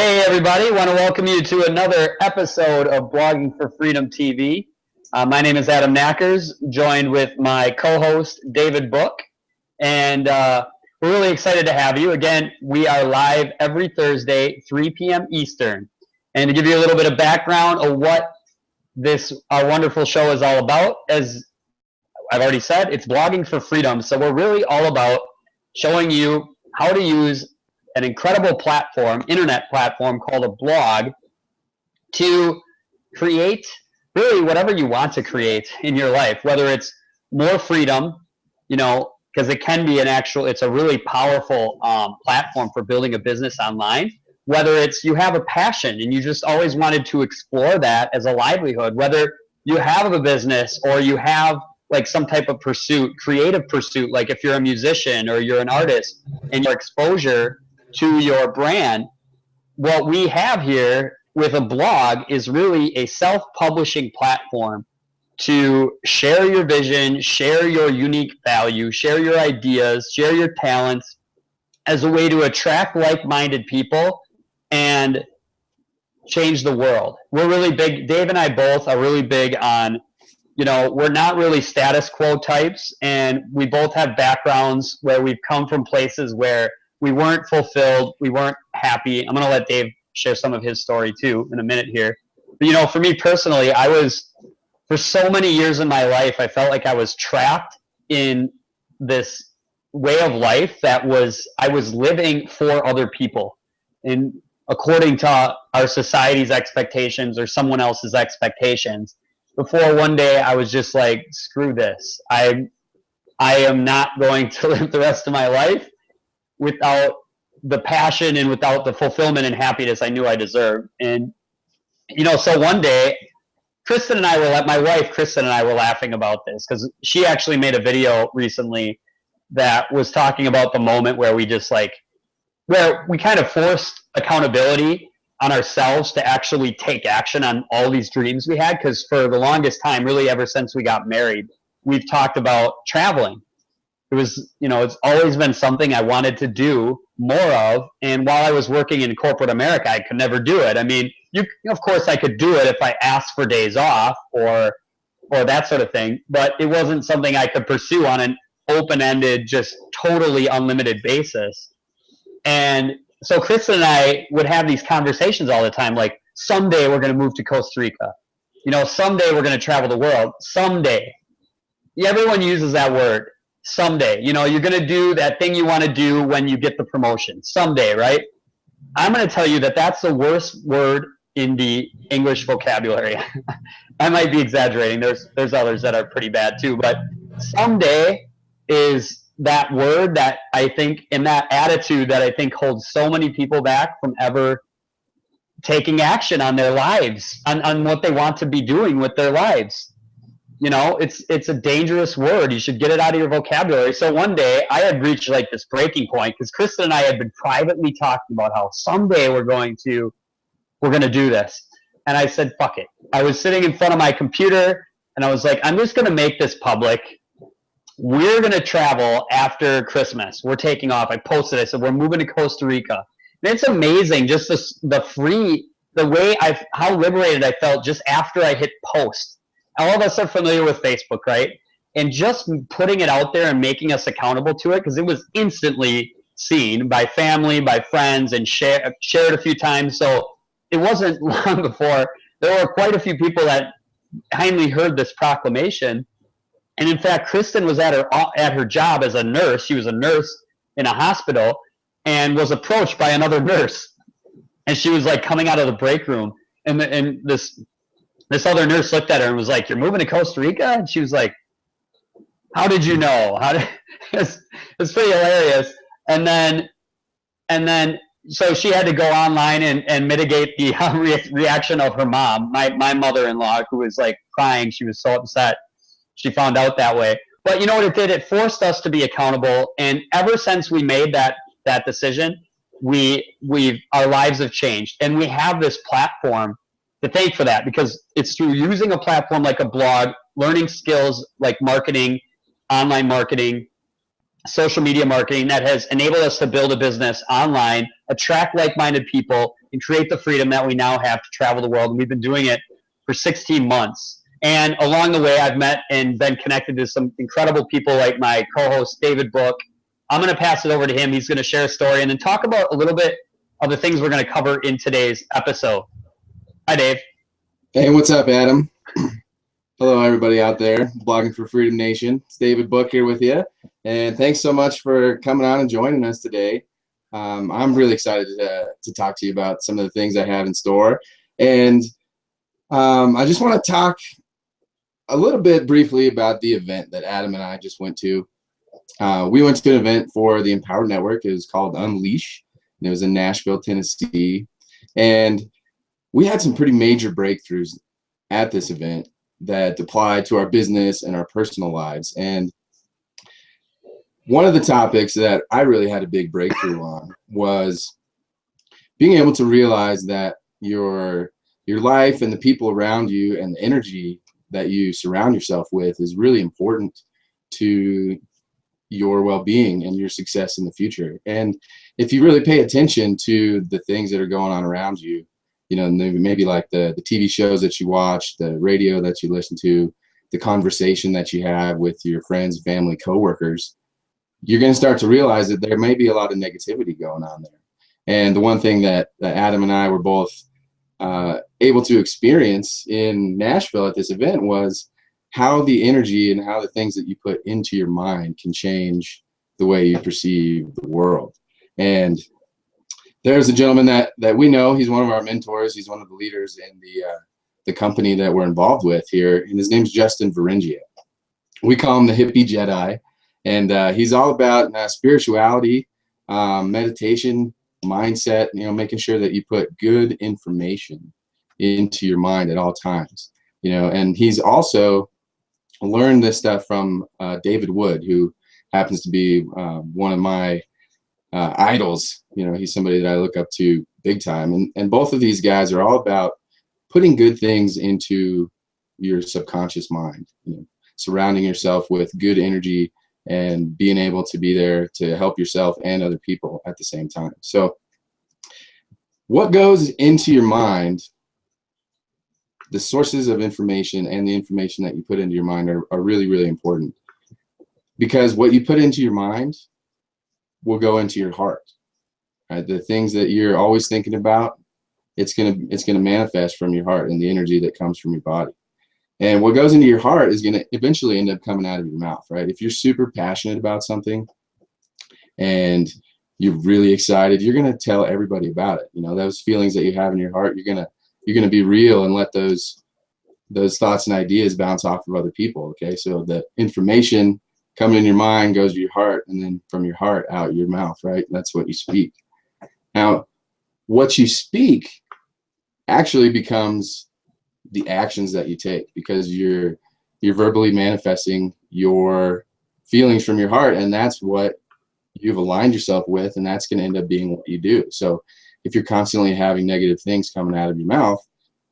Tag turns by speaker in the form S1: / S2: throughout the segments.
S1: Hey, everybody. Want to welcome you to another episode of Blogging for Freedom TV. My name is Adam Knackers, joined with my co-host, David Book. And we're really excited to have you. Again, we are live every Thursday, 3 p.m. Eastern. And to give you a little bit of background of what our wonderful show is all about, as I've already said, it's Blogging for Freedom. So we're really all about showing you how to use an incredible platform, internet platform called a blog, to create really whatever you want to create in your life, whether it's more freedom, because it can be it's a really powerful platform for building a business online, whether it's you have a passion and you just always wanted to explore that as a livelihood, whether you have a business or you have like some type of pursuit, creative pursuit, like if you're a musician or you're an artist and your exposure to your brand. What we have here with a blog is really a self-publishing platform to share your vision, share your unique value, share your ideas, share your talents as a way to attract like-minded people and change the world. We're really big, Dave and I both are really big on, we're not really status quo types, and we both have backgrounds where we've come from places where we weren't fulfilled, we weren't happy. I'm going to let Dave share some of his story too in a minute here. But for me personally, for so many years in my life, I felt like I was trapped in this way of life that I was living for other people, and according to our society's expectations or someone else's expectations, before one day I was just like, screw this. I am not going to live the rest of my life without the passion and without the fulfillment and happiness I knew I deserved. And, so one day, my wife, Kristen, and I were laughing about this because she actually made a video recently that was talking about the moment where we where we kind of forced accountability on ourselves to actually take action on all these dreams we had. Because for the longest time, really ever since we got married, we've talked about traveling. It was, it's always been something I wanted to do more of. And while I was working in corporate America, I could never do it. I mean, of course I could do it if I asked for days off or that sort of thing, but it wasn't something I could pursue on an open-ended, just totally unlimited basis. And so Kristen and I would have these conversations all the time, like, someday we're going to move to Costa Rica. Someday we're going to travel the world. Someday. Everyone uses that word. Someday, you're going to do that thing you want to do when you get the promotion. Someday, right? I'm going to tell you that that's the worst word in the English vocabulary. I might be exaggerating. There's others that are pretty bad too, but someday is that word that I think, and that attitude that I think holds so many people back from ever taking action on their lives, on what they want to be doing with their lives. It's a dangerous word. You should get it out of your vocabulary. So one day I had reached like this breaking point because Kristen and I had been privately talking about how someday we're going to do this. And I said, fuck it. I was sitting in front of my computer and I was like, I'm just going to make this public. We're going to travel after Christmas. We're taking off. I posted, I said, we're moving to Costa Rica. And it's amazing just how liberated I felt just after I hit post. All of us are familiar with Facebook, right? And just putting it out there and making us accountable to it, because it was instantly seen by family, by friends, and shared a few times. So it wasn't long before there were quite a few people that kindly heard this proclamation. And in fact, Kristen was at her job as a nurse. She was a nurse in a hospital and was approached by another nurse. And she was like coming out of the break room, and this other nurse looked at her and was like, "You're moving to Costa Rica?" And she was like, "How did you know?" It's pretty hilarious. And then so she had to go online and mitigate the reaction of her mom, my mother-in-law, who was like crying. She was so upset she found out that way. But you know what it did? It forced us to be accountable. And ever since we made that decision, our lives have changed. And we have this platform to thank for that, because it's through using a platform like a blog, learning skills like marketing, online marketing, social media marketing, that has enabled us to build a business online, attract like-minded people, and create the freedom that we now have to travel the world. And we've been doing it for 16 months. And along the way, I've met and been connected to some incredible people like my co-host, David Book. I'm going to pass it over to him. He's going to share a story and then talk about a little bit of the things we're going to cover in today's episode. Hi, Dave.
S2: Hey, what's up, Adam? Hello, everybody out there, Blogging for Freedom Nation. It's David Book here with you. And thanks so much for coming on and joining us today. I'm really excited to talk to you about some of the things I have in store. And I just want to talk a little bit briefly about the event that Adam and I just went to. We went to an event for the Empowered Network. It was called Unleash. And it was in Nashville, Tennessee. And we had some pretty major breakthroughs at this event that apply to our business and our personal lives. And one of the topics that I really had a big breakthrough on was being able to realize that your life and the people around you and the energy that you surround yourself with is really important to your well-being and your success in the future. And if you really pay attention to the things that are going on around you, you know, maybe like the TV shows that you watch, the radio that you listen to, the conversation that you have with your friends, family, coworkers, you're going to start to realize that there may be a lot of negativity going on there. And the one thing that Adam and I were both able to experience in Nashville at this event was how the energy and how the things that you put into your mind can change the way you perceive the world. And there's a gentleman that we know. He's one of our mentors. He's one of the leaders in the company that we're involved with here, and his name's Justin Varengia. We call him the Hippie Jedi, and he's all about spirituality, meditation, mindset. You know, making sure that you put good information into your mind at all times. You know, and he's also learned this stuff from David Wood, who happens to be one of my idols. You know, he's somebody that I look up to big time. And both of these guys are all about putting good things into your subconscious mind, you know, surrounding yourself with good energy and being able to be there to help yourself and other people at the same time. So what goes into your mind, the sources of information and the information that you put into your mind are really, really important, because what you put into your mind will go into your heart. Right? The things that you're always thinking about, it's gonna manifest from your heart and the energy that comes from your body. And what goes into your heart is gonna eventually end up coming out of your mouth, right? If you're super passionate about something and you're really excited, you're gonna tell everybody about it. You know, those feelings that you have in your heart, you're gonna be real and let those thoughts and ideas bounce off of other people. Okay, so the information coming in your mind goes to your heart, and then from your heart out your mouth, right? That's what you speak. Now, what you speak actually becomes the actions that you take, because you're verbally manifesting your feelings from your heart, and that's what you've aligned yourself with, and that's going to end up being what you do. So if you're constantly having negative things coming out of your mouth,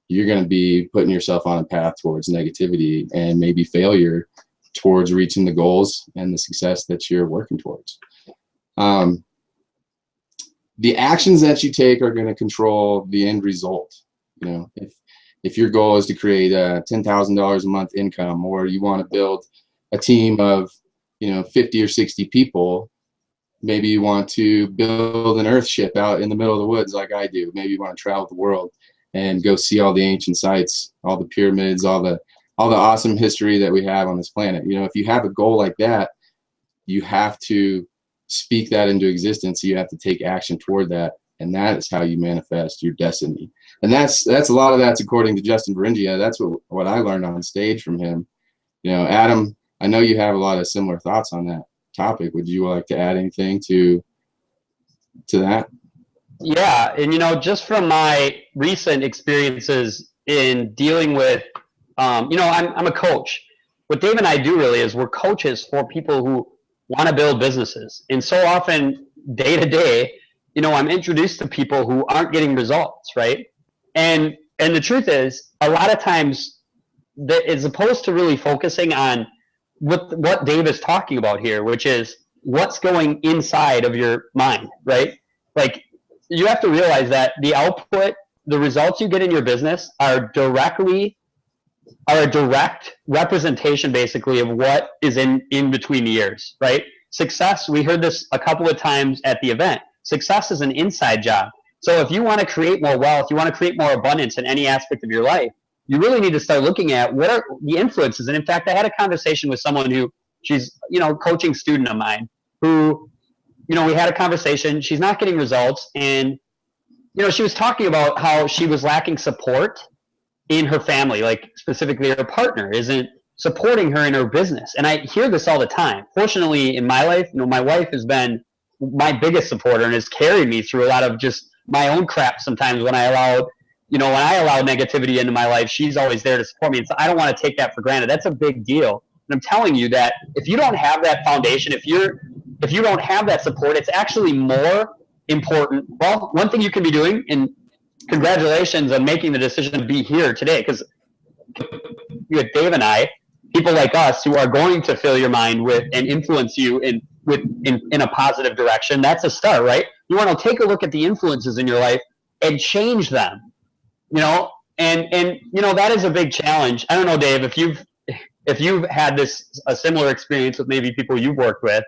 S2: you're going to be putting yourself on a path towards negativity and maybe failure towards reaching the goals and the success that you're working towards. The actions that you take are going to control the end result. You know, if your goal is to create $10,000 a month income, or you want to build a team of, you know, 50 or 60 people, maybe you want to build an earth ship out in the middle of the woods like I do. Maybe you want to travel the world and go see all the ancient sites, all the pyramids, all the awesome history that we have on this planet. You know, if you have a goal like that, you have to speak that into existence. You have to take action toward that, and that is how you manifest your destiny. And that's a lot of that's according to Justin Varengia. That's what I learned on stage from him. You know, Adam, I know you have a lot of similar thoughts on that topic. Would you like to add anything to that?
S1: Yeah, and you know, just from my recent experiences in dealing with, you know, I'm a coach. What Dave and I do really is we're coaches for people who want to build businesses. And so often, day to day, you know, I'm introduced to people who aren't getting results, right? And the truth is, a lot of times, as opposed to really focusing on what Dave is talking about here, which is what's going inside of your mind, right? Like, you have to realize that the output, the results you get in your business are a direct representation basically of what is in between the ears, right? Success, we heard this a couple of times at the event. Success is an inside job. So if you want to create more wealth, you want to create more abundance in any aspect of your life, you really need to start looking at what are the influences. And in fact, I had a conversation with someone who, she's, coaching student of mine who, we had a conversation. She's not getting results. And, she was talking about how she was lacking support in her family, like specifically her partner isn't supporting her in her business. And I hear this all the time. Fortunately, in my life, my wife has been my biggest supporter and has carried me through a lot of just my own crap sometimes when I allow negativity into my life. She's always there to support me. And so I don't want to take that for granted. That's a big deal. And I'm telling you that if you don't have that foundation, if you don't have that support, it's actually more important. Well, one thing you can be doing, and congratulations on making the decision to be here today, because you had Dave and I, people like us who are going to fill your mind with and influence you in a positive direction. That's a start, right? You want to take a look at the influences in your life and change them, and that is a big challenge. I don't know, Dave, if you've had a similar experience with maybe people you've worked with,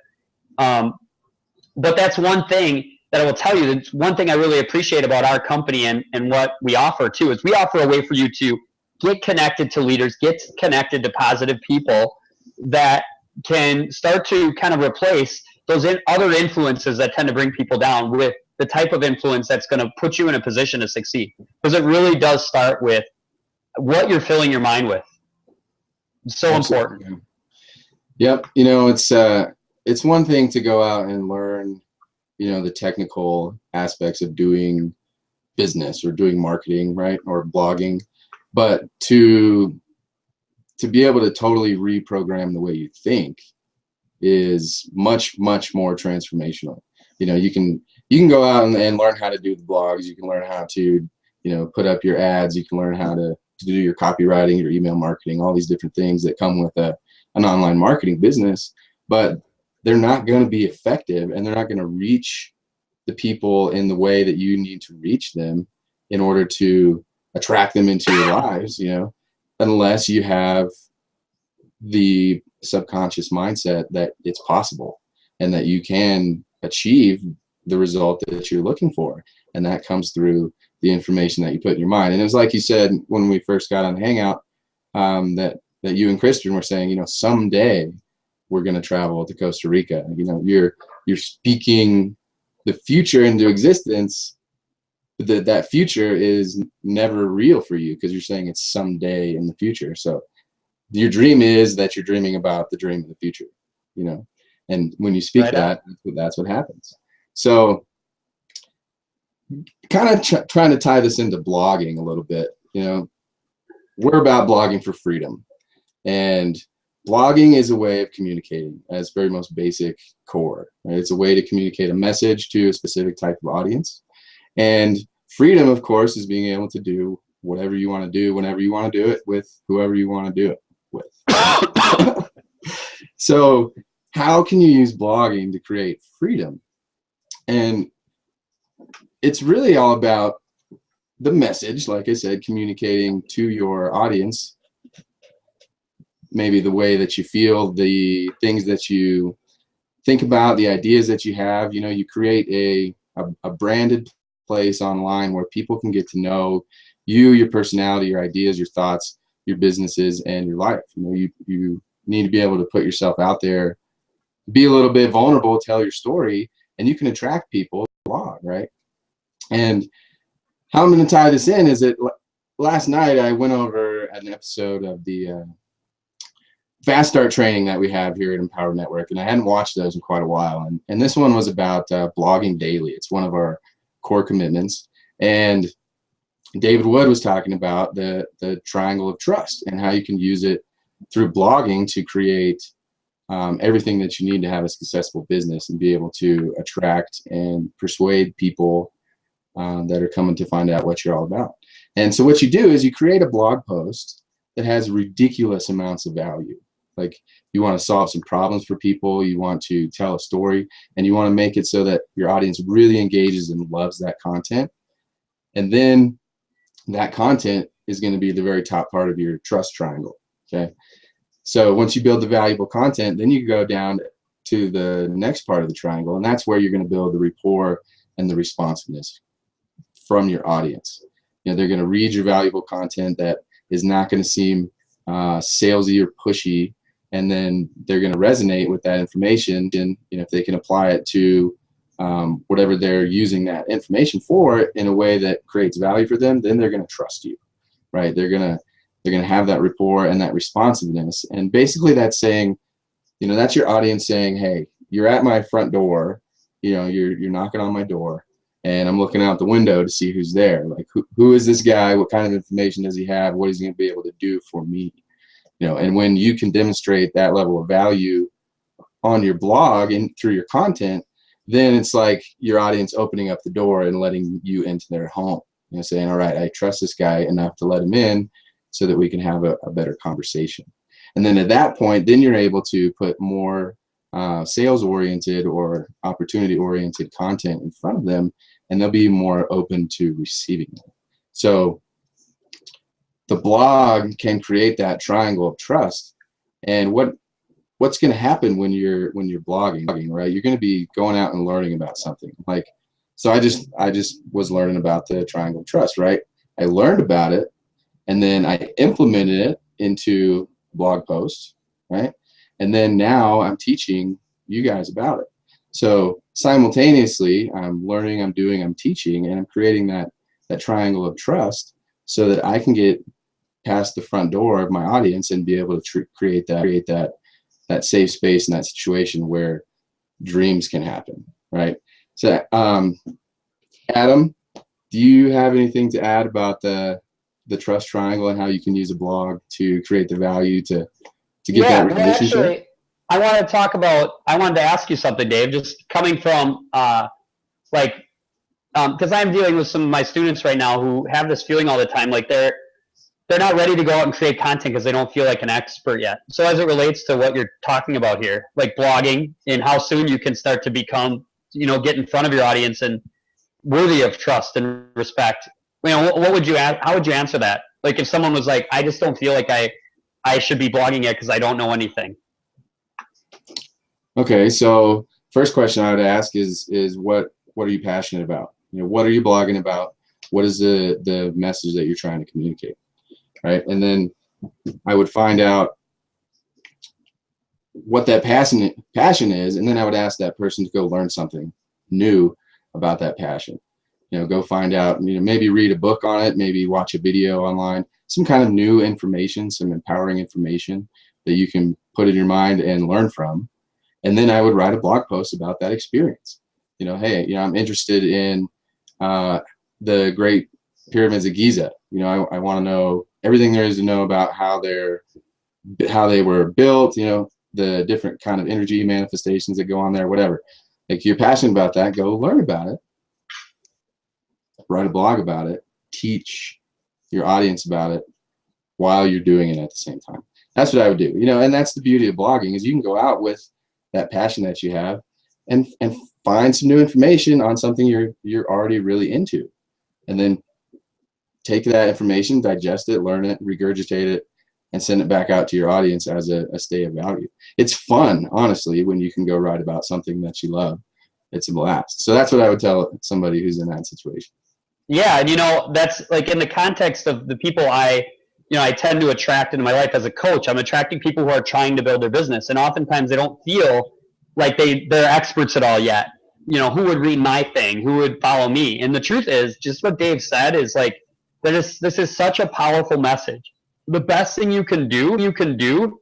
S1: but that's one thing that I will tell you. That's one thing I really appreciate about our company and what we offer too, is we offer a way for you to get connected to leaders, get connected to positive people that can start to kind of replace those other influences that tend to bring people down with the type of influence that's going to put you in a position to succeed. Because it really does start with what you're filling your mind with. It's so
S2: Absolutely.
S1: important.
S2: Yep. It's one thing to go out and learn, the technical aspects of doing business or doing marketing, right? Or blogging, but to be able to totally reprogram the way you think is much, much more transformational. You can go out and learn how to do the blogs. You can learn how to, put up your ads. You can learn how to do your copywriting, your email marketing, all these different things that come with an online marketing business, but they're not going to be effective, and they're not going to reach the people in the way that you need to reach them in order to attract them into your lives, unless you have the subconscious mindset that it's possible and that you can achieve the result that you're looking for. And that comes through the information that you put in your mind. And it was like you said when we first got on the Hangout, that you and Christian were saying, someday we're going to travel to Costa Rica. You're speaking the future into existence. That future is never real for you because you're saying it's someday in the future. So your dream is that you're dreaming about the dream of the future, and when you speak right that's what happens. So kind of trying to tie this into blogging a little bit, we're about blogging for freedom, and blogging is a way of communicating at its very most basic core. Right? It's a way to communicate a message to a specific type of audience. And freedom, of course, is being able to do whatever you want to do, whenever you want to do it, with whoever you want to do it with. So how can you use blogging to create freedom? And it's really all about the message, like I said, communicating to your audience, maybe the way that you feel, the things that you think about, the ideas that you have. You create a branded place online where people can get to know you, your personality, your ideas, your thoughts, your businesses, and your life. You need to be able to put yourself out there, be a little bit vulnerable, tell your story, and you can attract people along, right? And how I'm going to tie this in is that last night I went over an episode of the Fast Start training that we have here at Empower Network, and I hadn't watched those in quite a while. And this one was about blogging daily. It's one of our core commitments. And David Wood was talking about the triangle of trust and how you can use it through blogging to create everything that you need to have a successful business and be able to attract and persuade people that are coming to find out what you're all about. And so what you do is you create a blog post that has ridiculous amounts of value. Like, you want to solve some problems for people, you want to tell a story, and you want to make it so that your audience really engages and loves that content. And then that content is going to be the very top part of your trust triangle. Okay. So once you build the valuable content, then you go down to the next part of the triangle, and that's where you're going to build the rapport and the responsiveness from your audience. You know, they're going to read your valuable content that is not going to seem salesy or pushy, and then they're going to resonate with that information. And if they can apply it to whatever they're using that information for in a way that creates value for them, then they're going to trust you, right? They're going to have that rapport and that responsiveness. And basically that's saying, that's your audience saying, hey, you're at my front door, you're knocking on my door, and I'm looking out the window to see who's there. Like, who is this guy? What kind of information does he have? What is he going to be able to do for me? And when you can demonstrate that level of value on your blog and through your content, then it's like your audience opening up the door and letting you into their home, saying, all right, I trust this guy enough to let him in so that we can have a better conversation. And then at that point, then you're able to put more sales-oriented or opportunity-oriented content in front of them, and they'll be more open to receiving it. So the blog can create that triangle of trust. And what's going to happen when you're blogging, right? You're going to be going out and learning about something. Like, so I just was learning about the triangle of trust, right? I learned about it, and then I implemented it into blog posts, right? And then now I'm teaching you guys about it. So simultaneously, I'm learning, I'm doing, I'm teaching, and I'm creating that triangle of trust so that I can get past the front door of my audience and be able to create that safe space in that situation where dreams can happen, right? So, Adam, do you have anything to add about the trust triangle and how you can use a blog to create the value to get that relationship?
S1: Well, actually, I wanted to ask you something, Dave, just coming from because I'm dealing with some of my students right now who have this feeling all the time, like they're not ready to go out and create content because they don't feel like an expert yet. So as it relates to what you're talking about here, like blogging and how soon you can start to become, get in front of your audience and worthy of trust and respect, what would you how would you answer that? Like, if someone was like, I just don't feel like I should be blogging yet because I don't know anything.
S2: Okay, so first question I would ask is what are you passionate about? What are you blogging about? What is the message that you're trying to communicate, right? And then I would find out what that passion is, and then I would ask that person to go learn something new about that passion. Go find out, maybe read a book on it, maybe watch a video online, some kind of new information, some empowering information that you can put in your mind and learn from. And then I would write a blog post about that experience. Hey, I'm interested in the Great Pyramids of Giza. I want to know everything there is to know about how they were built, the different kind of energy manifestations that go on there, whatever. Like, if you're passionate about that, go learn about it. Write a blog about it, teach your audience about it while you're doing it at the same time. That's what I would do, and that's the beauty of blogging, is you can go out with that passion that you have and find some new information on something you're already really into, and then take that information, digest it, learn it, regurgitate it, and send it back out to your audience as a stay of value. It's fun, honestly, when you can go write about something that you love. It's a blast. So that's what I would tell somebody who's in that situation.
S1: Yeah, and that's like in the context of the people I tend to attract into my life as a coach. I'm attracting people who are trying to build their business, and oftentimes they don't feel like they're experts at all yet. Who would read my thing? Who would follow me? And the truth is, just what Dave said is like, this is such a powerful message. The best thing you can do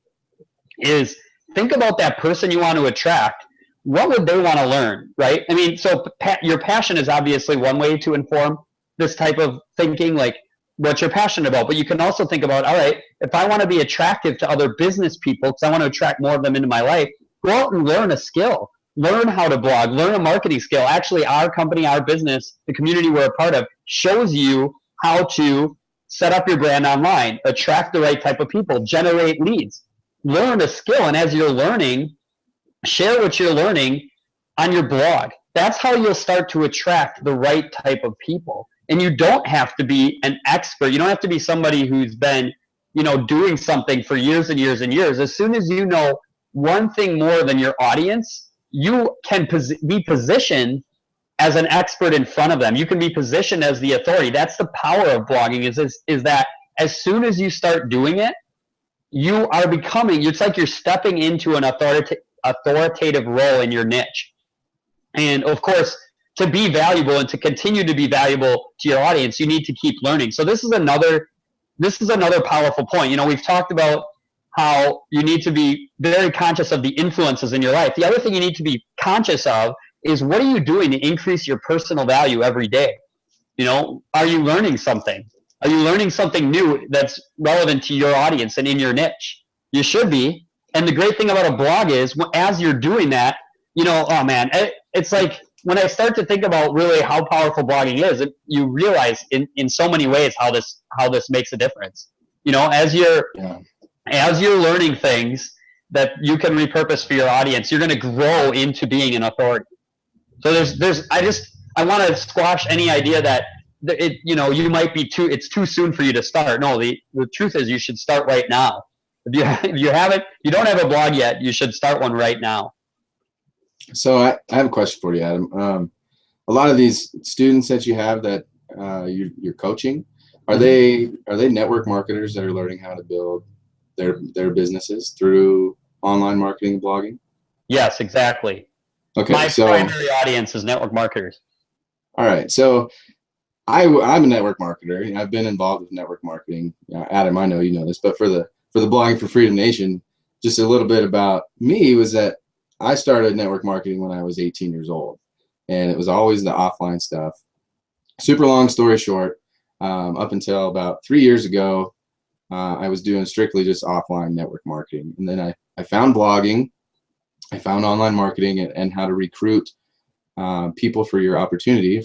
S1: is think about that person you want to attract. What would they want to learn, right? I mean, so your passion is obviously one way to inform this type of thinking, like what you're passionate about. But you can also think about, all right, if I want to be attractive to other business people, because I want to attract more of them into my life, go out and learn a skill. Learn how to blog, learn a marketing skill. Actually, our company, our business, the community we're a part of, shows you how to set up your brand online, attract the right type of people, generate leads. learn a skill, and as you're learning, share what you're learning on your blog. That's how you'll start to attract the right type of people. And you don't have to be an expert. You don't have to be somebody who's been, doing something for years and years and years. As soon as you know one thing more than your audience, you can be positioned as an expert in front of them. You can be positioned as the authority. That's the power of blogging is that as soon as you start doing it, you are becoming, it's like you're stepping into an authoritative role in your niche. And of course, to be valuable and to continue to be valuable to your audience, you need to keep learning. So this is another powerful point. We've talked about how you need to be very conscious of the influences in your life. The other thing you need to be conscious of is, what are you doing to increase your personal value every day? Are you learning something? Are you learning something new that's relevant to your audience and in your niche? You should be. And the great thing about a blog is, as you're doing that, oh man, it's like when I start to think about really how powerful blogging is, you realize in so many ways how this makes a difference. As you're learning things that you can repurpose for your audience, you're going to grow into being an authority. So I want to squash any idea that you might be it's too soon for you to start. No, the truth is you should start right now. If you don't have a blog yet, you should start one right now.
S2: So I have a question for you, Adam. A lot of these students that you have that you're coaching, are they network marketers that are learning how to build their businesses through online marketing and blogging?
S1: Yes, exactly.
S2: Okay,
S1: my primary audience is network marketers.
S2: All right, so I'm a network marketer. I've been involved with network marketing. Adam, I know you know this, but for the Blogging for Freedom Nation, just a little bit about me was that I started network marketing when I was 18 years old, and it was always the offline stuff. Super long story short, up until about 3 years ago, I was doing strictly just offline network marketing. And then I found blogging, I found online marketing and how to recruit people for my opportunity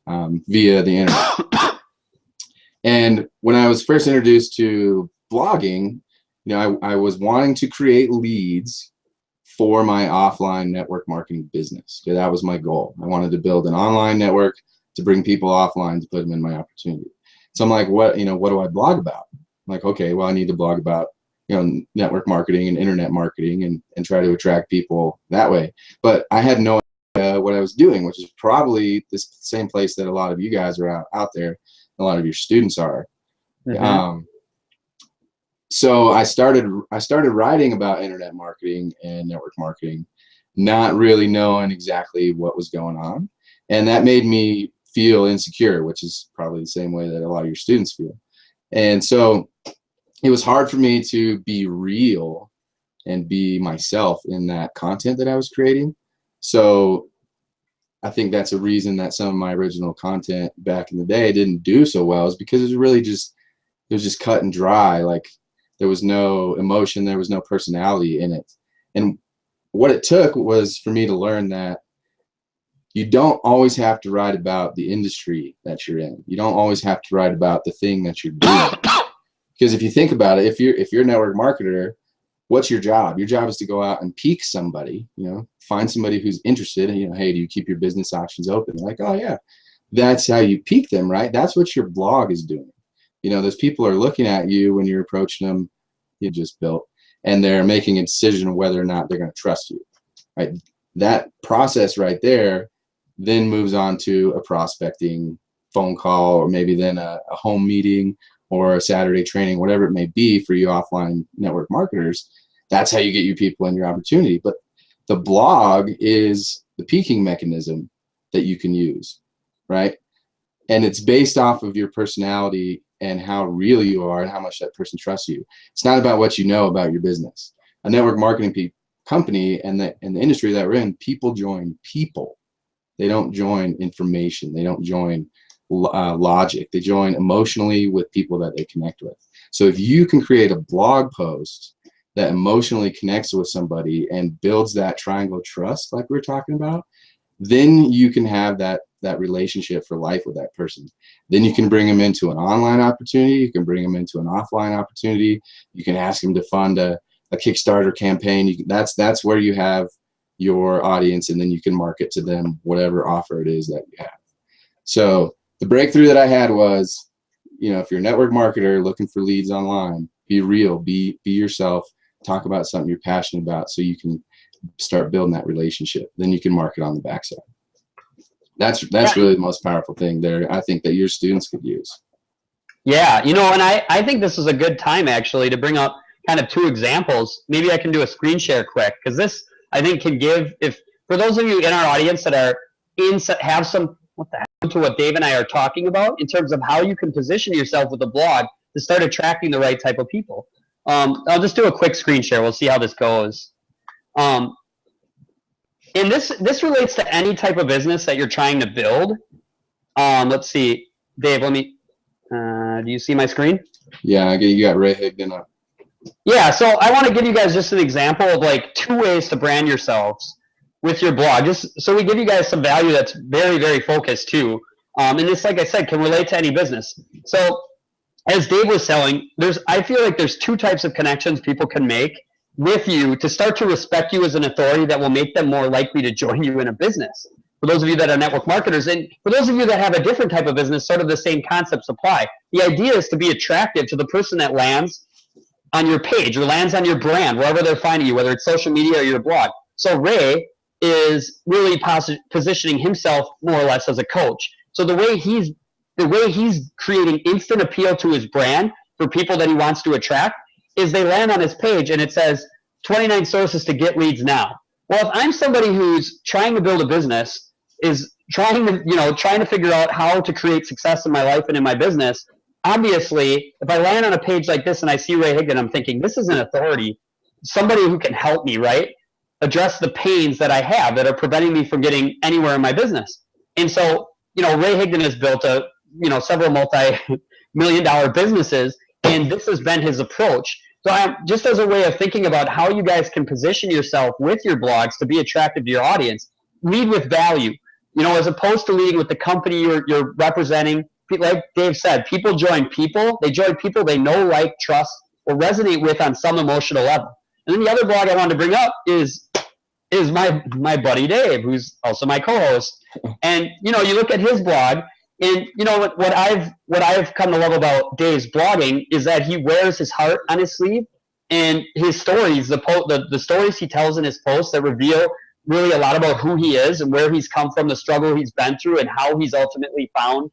S2: via the internet. And when I was first introduced to blogging, I was wanting to create leads for my offline network marketing business. Okay, that was my goal. I wanted to build an online network to bring people offline to put them in my opportunity. So I'm like, what do I blog about? I'm like, okay, well, I need to blog about, network marketing and internet marketing and try to attract people that way. But I had no idea what I was doing, which is probably the same place that a lot of you guys are out there. A lot of your students are. Mm-hmm. So I started writing about internet marketing and network marketing, not really knowing exactly what was going on. And that made me feel insecure, which is probably the same way that a lot of your students feel. And so it was hard for me to be real and be myself in that content that I was creating. So I think that's a reason that some of my original content back in the day didn't do so well, is because it was just cut and dry. Like, there was no emotion, there was no personality in it. And what it took was for me to learn that you don't always have to write about the industry that you're in. You don't always have to write about the thing that you're doing. Because if you think about it, if you're a network marketer, what's your job? Your job is to go out and pique somebody, find somebody who's interested, and, hey, do you keep your business options open? They're like, oh yeah, that's how you pique them, right? That's what your blog is doing. Those people are looking at you when you're approaching them, you just built, and they're making a decision of whether or not they're going to trust you, right? That process right there then moves on to a prospecting phone call, or maybe then a home meeting or a Saturday training, whatever it may be for you offline network marketers. That's how you get your people in your opportunity. But the blog is the peaking mechanism that you can use, right? And it's based off of your personality and how real you are and how much that person trusts you. It's not about what you know about your business. A network marketing company and the industry that we're in, people join people. They don't join information. They don't join logic. They join emotionally with people that they connect with. So if you can create a blog post that emotionally connects with somebody and builds that triangle trust like we were talking about, then you can have that relationship for life with that person. Then you can bring them into an online opportunity. You can bring them into an offline opportunity. You can ask them to fund a Kickstarter campaign. That's where you have your audience, and then you can market to them whatever offer it is that you have. So the breakthrough that I had was, if you're a network marketer looking for leads online, be real, be yourself, talk about something you're passionate about, so you can start building that relationship. Then you can market on the backside. That's really the most powerful thing there, I think, that your students could use.
S1: Yeah, and I think this is a good time actually to bring up kind of two examples. Maybe I can do a screen share quick, because this I think can give, if for those of you in our audience that are have some to what Dave and I are talking about in terms of how you can position yourself with a blog to start attracting the right type of people. I'll just do a quick screen share. We'll see how this goes. And this relates to any type of business that you're trying to build. Let's see, Dave. Let me. Do you see my screen?
S2: Yeah, you got Ray Higdon up.
S1: Yeah, so I want to give you guys just an example of like 2 ways to brand yourselves with your blog, just so we give you guys some value that's very, very focused too. And this, like I said, can relate to any business. So as Dave was selling, I feel like there's 2 types of connections people can make with you to start to respect you as an authority that will make them more likely to join you in a business. For those of you that are network marketers, and for those of you that have a different type of business, sort of the same concepts apply. The idea is to be attractive to the person that lands on your page or lands on your brand, wherever they're finding you, whether it's social media or your blog. So Ray is really positioning himself more or less as a coach. So the way he's creating instant appeal to his brand for people that he wants to attract is they land on his page and it says 29 sources to get leads now. Well, if I'm somebody who's trying to build a business, is trying to figure out how to create success in my life and in my business, obviously, if I land on a page like this and I see Ray Higdon, I'm thinking, this is an authority, somebody who can help me, right? Address the pains that I have that are preventing me from getting anywhere in my business. And so, Ray Higdon has built several multi-million-dollar businesses, and this has been his approach. So just as a way of thinking about how you guys can position yourself with your blogs to be attractive to your audience, lead with value. As opposed to leading with the company you're representing. Like Dave said, people join people. They join people they know, like, trust, or resonate with on some emotional level. And then the other blog I wanted to bring up is my buddy Dave, who's also my co-host. And you look at his blog, and what I've come to love about Dave's blogging is that he wears his heart on his sleeve, and his stories, the stories he tells in his posts that reveal really a lot about who he is and where he's come from, the struggle he's been through, and how he's ultimately found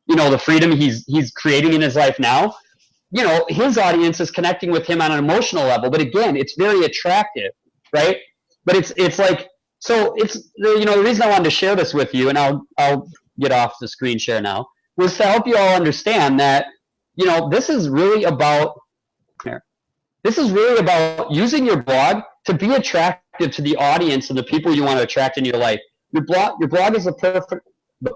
S1: the freedom he's creating in his life now. His audience is connecting with him on an emotional level, but again, it's very attractive, right? But it's like, so it's the reason I wanted to share this with you, and I'll get off the screen share now, was to help you all understand that this is really about using your blog to be attractive to the audience and the people you want to attract in your life. Your blog is the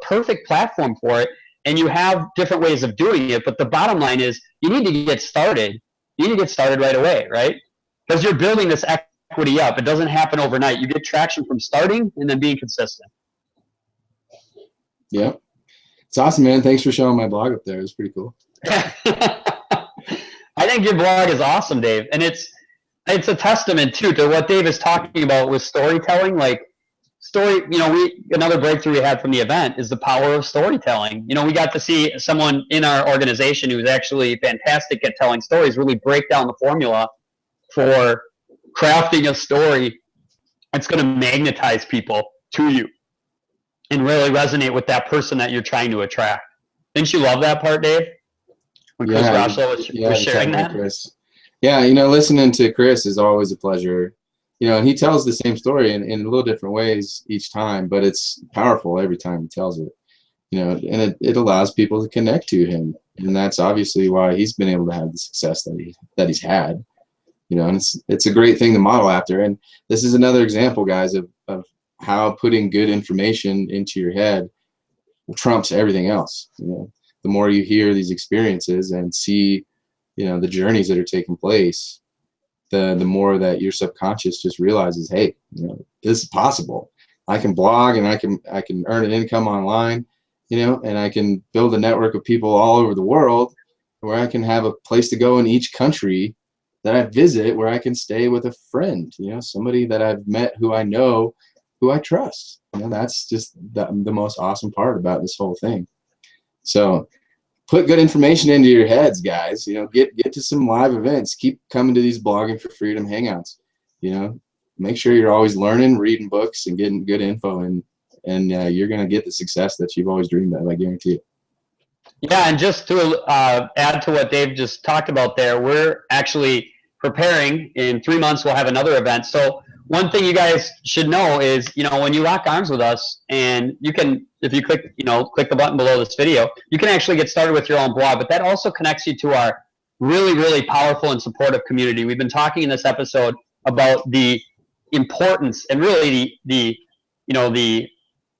S1: perfect platform for it. And you have different ways of doing it, but the bottom line is you need to get started. You need to get started right away, right? Because you're building this equity up. It doesn't happen overnight. You get traction from starting and then being consistent.
S2: Yeah. It's awesome, man. Thanks for showing my blog up there. It's pretty cool.
S1: I think your blog is awesome, Dave. And it's a testament, too, to what Dave is talking about with storytelling. Like, another breakthrough we had from the event is the power of storytelling. We got to see someone in our organization who's actually fantastic at telling stories really break down the formula for crafting a story that's going to magnetize people to you and really resonate with that person that you're trying to attract. Didn't you love that part, Dave? When Chris Rochlow was sharing that?
S2: Chris. Yeah, listening to Chris is always a pleasure. And he tells the same story in a little different ways each time, but it's powerful every time he tells it. And it allows people to connect to him, and that's obviously why he's been able to have the success that he's had. And it's a great thing to model after. And this is another example, guys, of how putting good information into your head trumps everything else. The more you hear these experiences and see, the journeys that are taking place, the more that your subconscious just realizes, hey, this is possible. I can blog and I can earn an income online, and I can build a network of people all over the world where I can have a place to go in each country that I visit, where I can stay with a friend, somebody that I've met who I know, who I trust. That's just the most awesome part about this whole thing. So put good information into your heads, guys. Get to some live events. Keep coming to these Blogging for Freedom hangouts. Make sure you're always learning, reading books, and getting good info, and you're going to get the success that you've always dreamed of, I guarantee it.
S1: Yeah, and just to add to what Dave just talked about there, we're actually preparing. In 3 months, we'll have another event. So one thing you guys should know is, when you lock arms with us, and you can, if you click the button below this video, you can actually get started with your own blog, but that also connects you to our really, really powerful and supportive community. We've been talking in this episode about the importance and really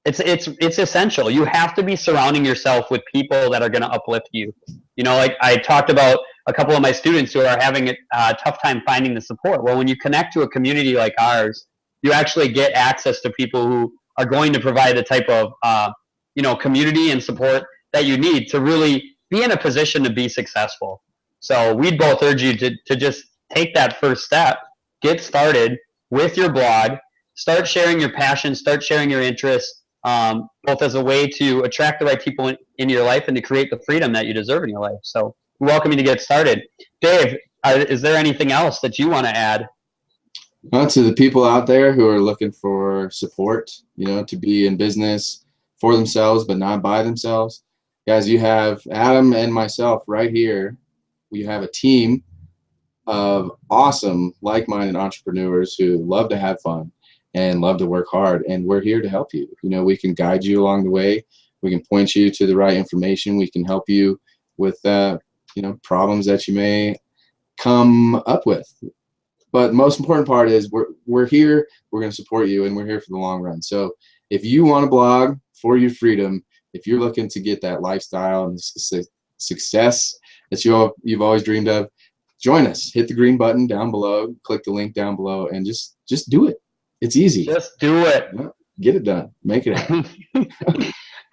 S1: it's essential. You have to be surrounding yourself with people that are going to uplift you. Like I talked about a couple of my students who are having a tough time finding the support. Well, when you connect to a community like ours, you actually get access to people who are going to provide the type of community and support that you need to really be in a position to be successful. So we'd both urge you to just take that first step, get started with your blog, start sharing your passion, start sharing your interests, both as a way to attract the right people in your life and to create the freedom that you deserve in your life. So we welcome you to get started. Dave, is there anything else that you want to add?
S2: Well, to the people out there who are looking for support, to be in business for themselves but not by themselves, guys, you have Adam and myself right here. We have a team of awesome, like-minded entrepreneurs who love to have fun and love to work hard, and we're here to help you. We can guide you along the way. We can point you to the right information. We can help you with problems that you may come up with. But the most important part is we're here. We're going to support you, and we're here for the long run. So if you want to blog for your freedom, if you're looking to get that lifestyle and success that you've always dreamed of, join us. Hit the green button down below. Click the link down below, and just do it. It's easy.
S1: Just do it.
S2: Get it done. Make it happen.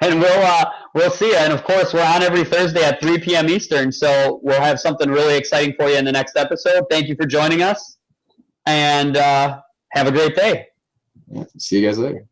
S1: And we'll see you. And of course, we're on every Thursday at 3 p.m. Eastern. So we'll have something really exciting for you in the next episode. Thank you for joining us, and have a great day.
S2: See you guys later.